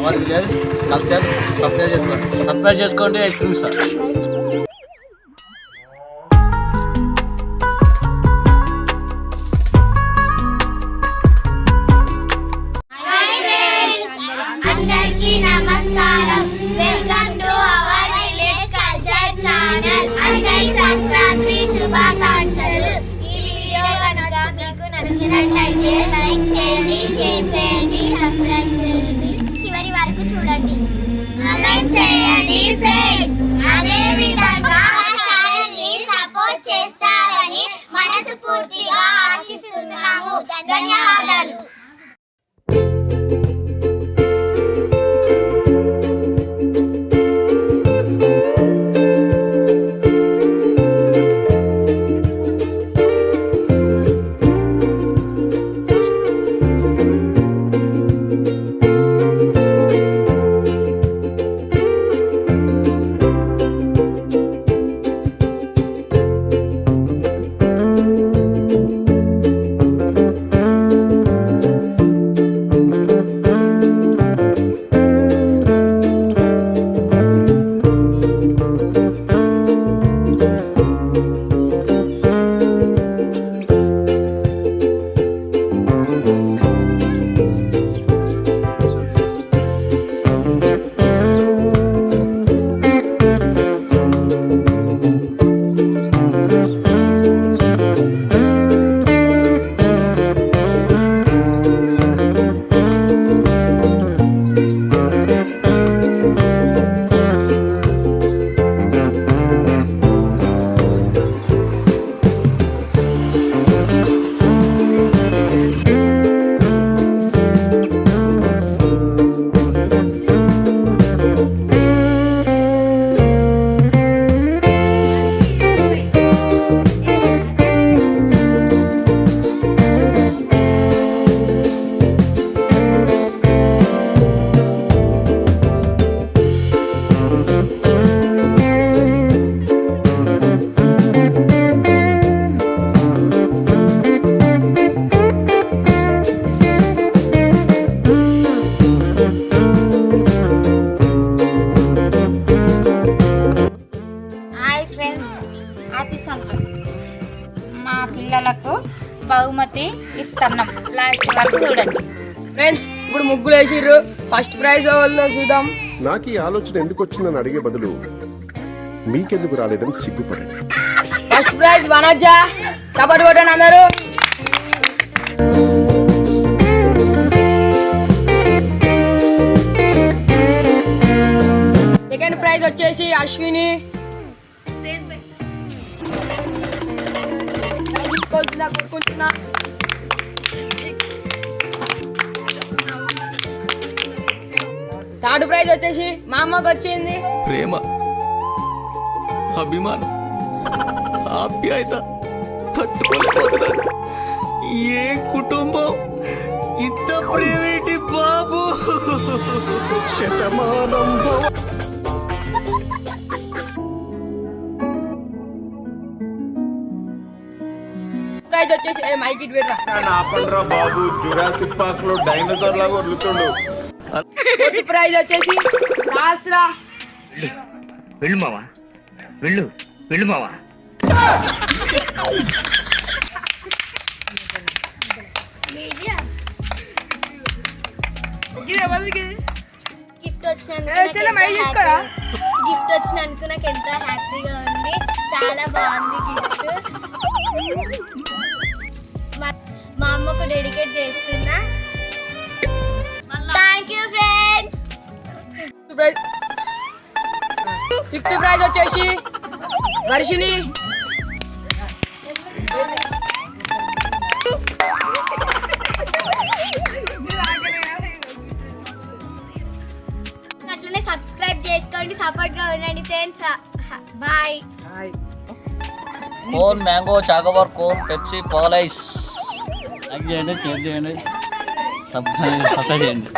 Hour village culture subscribe చేసుకోండి ice cream sir. అందరికీ నమస్కారం. Welcome to our village culture channel. అందరికీ సంక్రాంతి శుభాకాంక్షలు. ఈ వీడియో కనుక మీకు నచ్చినట్లయితే లైక్ చేయండి, షేర్ చేయండి, సబ్స్క్రైబ్ చేయండి, చివరి వరకు చూడండి, కామెంట్ చేయండి ఫ్రెండ్స్. అదే విధంగా మా ఛానల్ ని సపోర్ట్ చేస్తారని మనస్ఫూర్తిగా ఆశిస్తున్నాము. ధన్యవాదాలు. మా పిల్లలకు బహుమతి ఇస్తున్నాం. లాస్ట్ వరకు చూడండి ఫ్రెండ్స్. ఇప్పుడు ముగ్గులు వేసిర్రు. ఫస్ట్ ప్రైజ్ వాళ్ళు చూద్దాం. నాకు ఈ ఆలోచన ఎందుకు వచ్చిందని అడిగే బదులు మీకెందుకు రాలేదని సిగ్గుపడండి. First prize Vanaja. సపోర్ట్ కొట్టండి అందరూ. సెకండ్ ప్రైజ్ వచ్చేసి అశ్విని. థర్డ్ ప్రైజ్ వచ్చేసి మా అమ్మకి వచ్చింది. ప్రేమ, అభిమానం, ఆప్యాయత తట్టుకోలేకపోతున్నాను. ఏ కుటుంబం ఇంత ప్రేమేటి బాబు. శతమానం ప్రైజ్ వచ్చేసి మైక్ ఇట్ పెట్టరా నాపండ్రా బాబు. జురాసిక్ పార్క్ లో డైనోసార్ లాగా వదులుతుండు. ఫోర్త్ ప్రైజ్ వచ్చేసి శాస్త్ర. వెళ్ళు మావా, వెళ్ళు మావా. గిఫ్ట్ వచ్చినందుకు నాకు ఎంతో హ్యాపీగా ఉంది. చాలా బాగుంది గిఫ్ట్. మా అమ్మకు డెడికేట్ చేస్తున్నా. Thank you friends. Fifth prize వచ్చేసి వర్షిని. అట్లనే సబ్స్క్రైబ్ చేసుకోండి, సపోర్ట్ గా ఉండండి friends. Bye. Cone mango, chocobar, cone, Pepsi, పాలైస్ లైక్ చేయండి, షేర్ చేయండి, సబ్స్క్రైబ్ చేయండి.